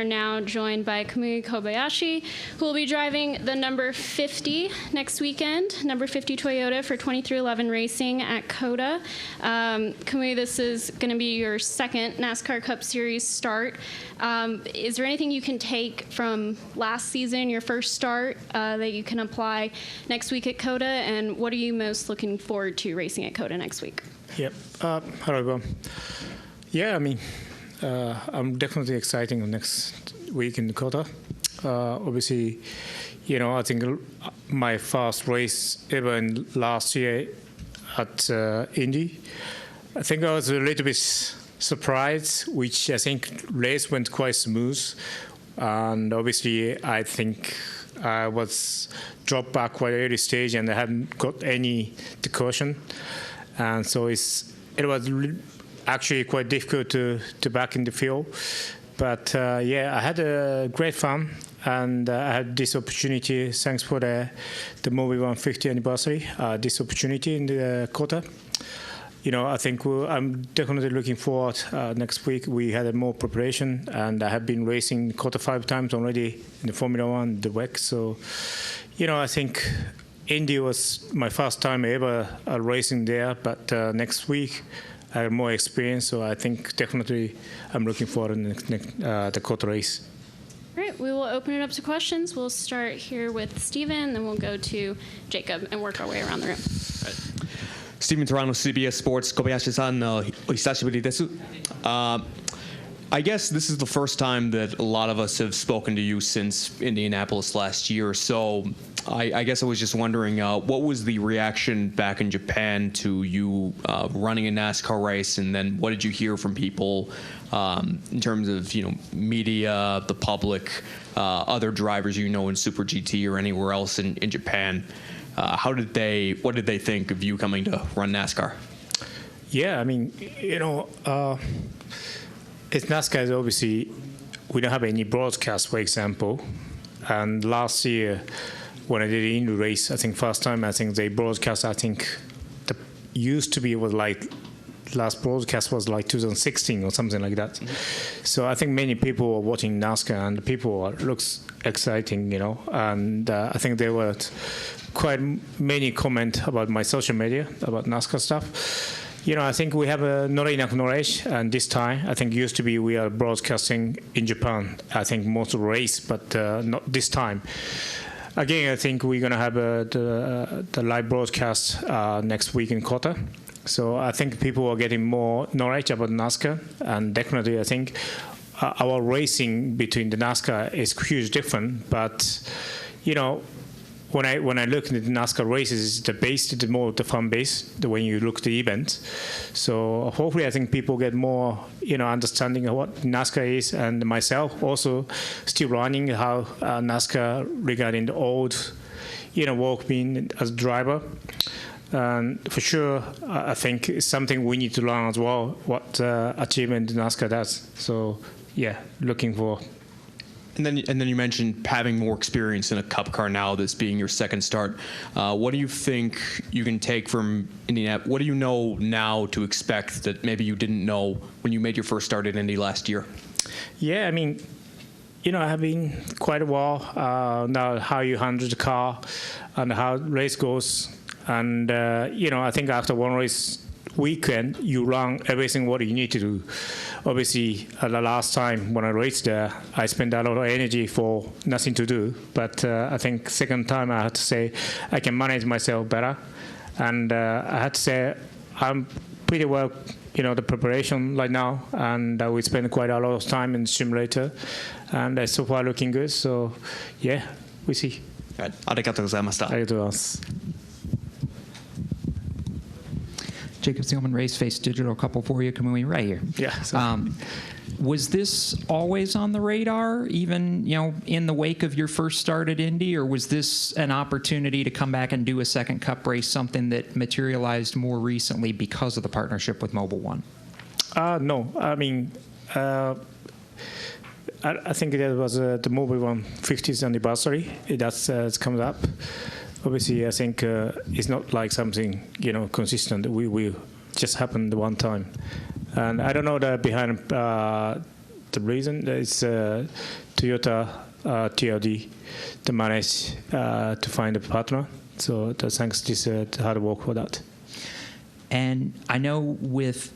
are now joined by Kamui Kobayashi, who will be driving the number 50 next weekend, number 50 Toyota for 2311 Racing at COTA. Kamui, this is going to be your second NASCAR Cup Series start. Is there anything you can take from last season, your first start, that you can apply next week at COTA, and what are you most looking forward to racing at COTA next week? Yep. Hello, everyone. Yeah, I mean, I'm definitely excited next week in COTA. Obviously, you know, I think my first race ever in last year at Indy, I think I was a little bit surprised, which I think race went quite smooth. And obviously, I think I was dropped back quite early stage and I hadn't got any caution. And so it was actually quite difficult to back in the field. But yeah, I had a great fun, and I had this opportunity, thanks for the Movie 150 anniversary, this opportunity in the COTA. You know, I think I'm definitely looking forward next week. We had more preparation, and I have been racing COTA 5 times already in the Formula One, the WEC. So, you know, I think Indy was my first time ever racing there, but next week I have more experience, so I think definitely I'm looking forward to the COTA race. All right, we will open it up to questions. We'll start here with Steven, then we'll go to Jacob and work our way around the room. Steven Toronto, CBS Sports. Kobayashi-san, お久しぶりです。I guess this is the first time that a lot of us have spoken to you since Indianapolis last year. So I guess I was just wondering, what was the reaction back in Japan to you running a NASCAR race? And then what did you hear from people in terms of, you know, media, the public, other drivers you know in Super GT or anywhere else in Japan? What did they think of you coming to run NASCAR? Yeah, I mean, you know, it's NASCAR is obviously, we don't have any broadcast, for example. And last year, when I did the Indy race, I think first time, I think they broadcast, I think the used to be was like, last broadcast was like 2016 or something like that. Mm-hmm. So I think many people were watching NASCAR, and the people looks exciting, you know. And I think there were quite many comments about my social media, about NASCAR stuff. You know, I think we have not enough knowledge, and this time, I think used to be we are broadcasting in Japan, I think most of the race, but not this time. Again, I think we're going to have the live broadcast next week in COTA. So I think people are getting more knowledge about NASCAR, and definitely I think our racing between the NASCAR is huge different, but, you know, when I look at the NASCAR races, the base is more the fun base when you look at the event. So hopefully, I think people get more, you know, understanding of what NASCAR is, and myself also still learning how NASCAR regarding the old, you know, work being as a driver. And for sure, I think it's something we need to learn as well, what achievement NASCAR does. So yeah, looking for. And then you mentioned having more experience in a Cup car now, this being your second start. What do you think you can take from Indianapolis? What do you know now to expect that maybe you didn't know when you made your first start at Indy last year? Yeah, I mean, you know, I have been quite a while now how you handle the car and how the race goes. And, you know, I think after one race weekend, you learn everything what you need to do. Obviously, the last time when I raced there, I spent a lot of energy for nothing to do. But I think second time I had to say I can manage myself better. And I had to say I'm pretty well, you know, the preparation right now. And we spend quite a lot of time in the simulator. And so far looking good. So, yeah, we see. ありがとうございました。ありがとうございます。Jacob Seelman, Race Face Digital, couple for you. Kamui, right here. Yeah. Was this always on the radar, even, you know, in the wake of your first start at Indy, or was this an opportunity to come back and do a second Cup race, something that materialized more recently because of the partnership with Mobil 1? No. I mean, I think that was the Mobil 1 50th anniversary. That's coming up. Obviously, I think it's not like something, you know, consistent. We just happened one time. And I don't know the behind the reason is Toyota TLD to manage to find a partner. So thanks to this hard work for that. And I know with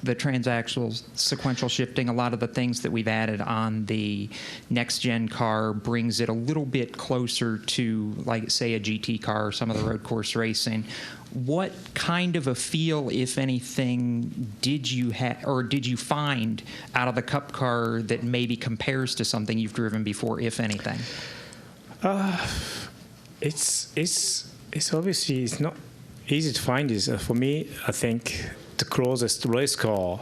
the transactional sequential shifting, a lot of the things that we've added on the next-gen car brings it a little bit closer to, like, say, a GT car or some of the road course racing. What kind of a feel, if anything, did you find out of the Cup car that maybe compares to something you've driven before, if anything? It's obviously it's not easy to find this. For me, I think the closest race car,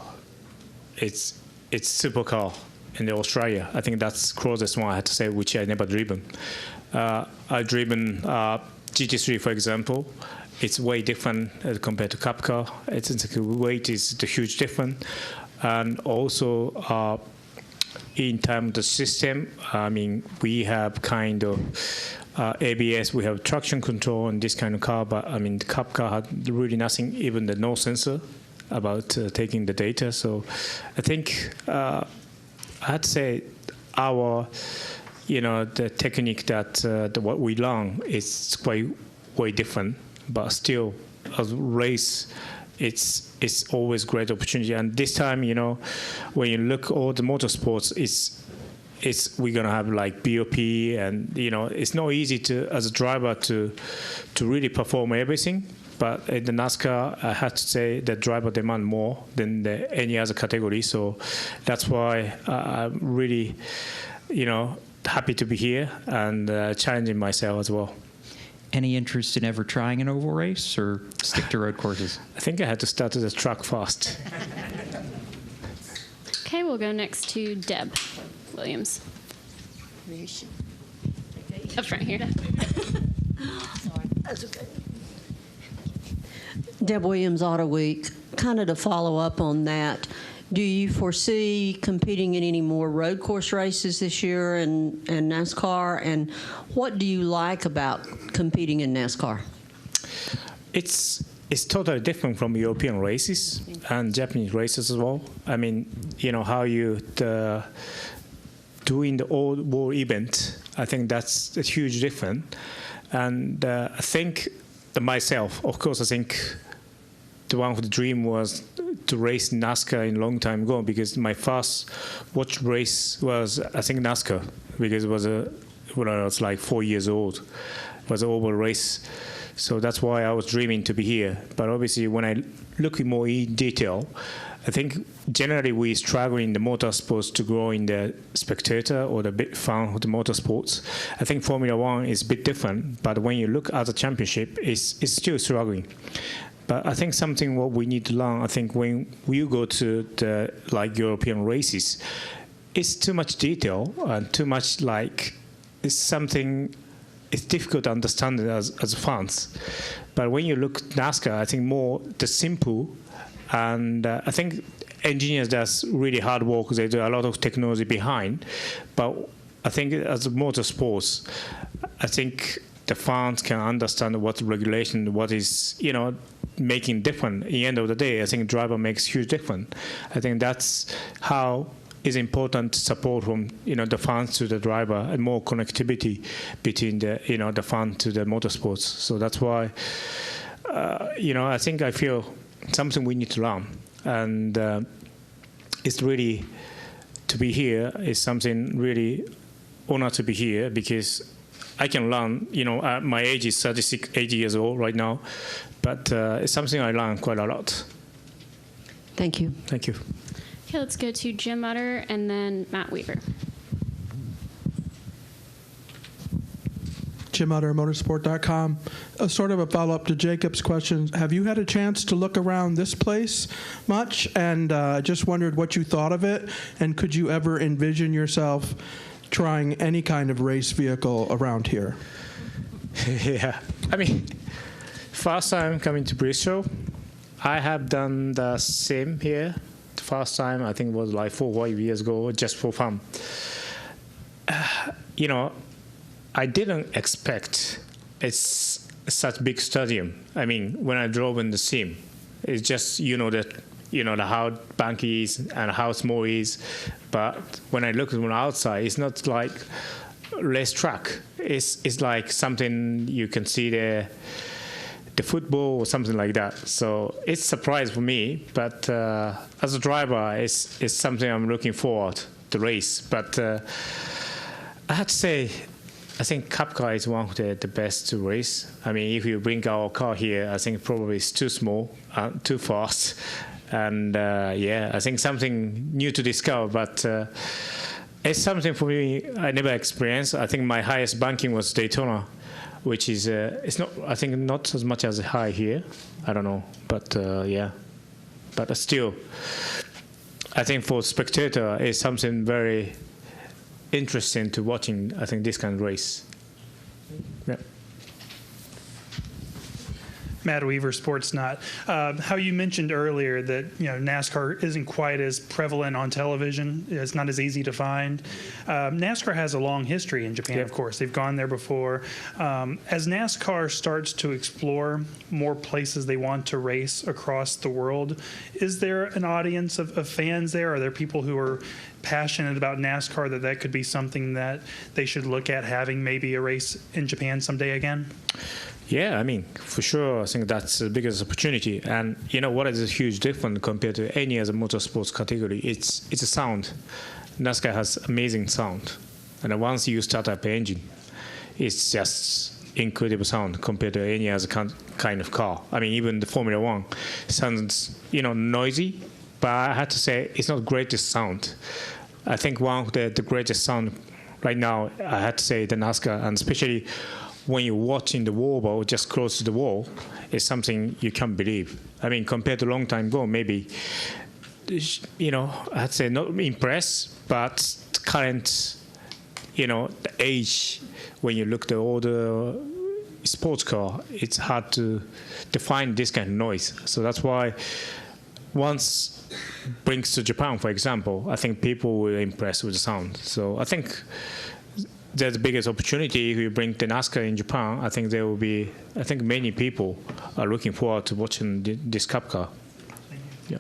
it's supercar in Australia. I think that's the closest one I had to say, which I never driven. I've driven GT3, for example. It's way different compared to Cup car. It's the weight is the huge difference, and also in terms of the system, I mean, we have kind of ABS, we have traction control in this kind of car, but I mean, the Cup car had really nothing, even the no sensor about taking the data. So I think I had to say our, the technique that what we learn is quite way different, but still as race, it's always great opportunity. And this time, when you look all the motorsports, it's we're gonna have like BOP, and it's not easy to as a driver to really perform everything. But in the NASCAR, I have to say that driver demand more than any other category. So that's why I'm really, happy to be here and challenging myself as well. Any interest in ever trying an oval race, or stick to road courses? I think I had to start at the track first. Okay, we'll go next to Deb Williams. Up front here. Sorry. That's okay. Deb Williams, Auto Week. Kind of to follow up on that, do you foresee competing in any more road course races this year and NASCAR? And what do you like about competing in NASCAR? It's totally different from European races and Japanese races as well. I mean, how you doing the old world event, I think that's a huge difference. And I think myself, of course, I think the one of the dream was to race NASCAR in a long time ago, because my first watch race was, I think, NASCAR, because it was when I was like 4 years old. It was an oval race. So that's why I was dreaming to be here. But obviously, when I look in more in detail, I think generally we struggle in the motorsports to grow in the spectator or the big fan of the motorsports. I think Formula One is a bit different, but when you look at the championship, it's still struggling. But I think something what we need to learn, I think when we go to the European races, it's too much detail and too much it's something. It's difficult to understand it as fans. But when you look at NASCAR, I think more the simple, and I think engineers does really hard work. They do a lot of technology behind. But I think as motorsports, I think the fans can understand what regulation, what is, making different. At the end of the day, I think driver makes huge difference. I think that's how is important support from the fans to the driver, and more connectivity between the the fan to the motorsports. So that's why I think I feel something we need to learn, and it's really to be here is something really honor to be here, because I can learn. My age is 36, 80 years old right now, but it's something I learn quite a lot. Thank you. Thank you. Okay, let's go to Jim Utter and then Matt Weaver. Jim Utter, motorsport.com. Sort of a follow-up to Jacob's question. Have you had a chance to look around this place much? And just wondered what you thought of it. And could you ever envision yourself trying any kind of race vehicle around here? Yeah. I mean, first time coming to Bristol, I have done the same here. The first time, I think, was like 4 or 5 years ago, just for fun. I didn't expect it's such big stadium. I mean, when I drove in the sim, it's just, that, how bunky is and how small it is. But when I look from the outside, it's not like race track. It's like something you can see the football or something like that. So it's a surprise for me. But as a driver, it's something I'm looking forward to race. But I have to say, I think Cup car is one of the best to race. I mean, if you bring our car here, I think probably it's too small, too fast. And I think something new to discover. But it's something for me I never experienced. I think my highest banking was Daytona, which is, it's not, I think not as much as high here. I don't know. But But still, I think for spectator, it's something very interesting to watching, I think, this kind of race. Yeah. Matt Weaver, Sportsnot. How you mentioned earlier that NASCAR isn't quite as prevalent on television. It's not as easy to find. NASCAR has a long history in Japan, of course. They've gone there before. As NASCAR starts to explore more places they want to race across the world, is there an audience of fans there? Are there people who are passionate about NASCAR that could be something that they should look at having maybe a race in Japan someday again? Yeah, I mean, for sure, I think that's the biggest opportunity. And what is a huge difference compared to any other motorsports category? It's a sound. NASCAR has amazing sound. And once you start up the engine, it's just incredible sound compared to any other kind of car. I mean, even the Formula One sounds, noisy, but I have to say it's not the greatest sound. I think one of the greatest sound right now, I have to say the NASCAR, and especially when you're watching the wall or just close to the wall, is something you can't believe. I mean, compared to a long time ago, maybe, I'd say not impressed, but current, the age, when you look at the older sports car, it's hard to define this kind of noise. So that's why once brings to Japan, for example, I think people will impressed with the sound. So I think there's the biggest opportunity if you bring the NASCAR in Japan. I think there will be, many people are looking forward to watching this Cup car. Yeah.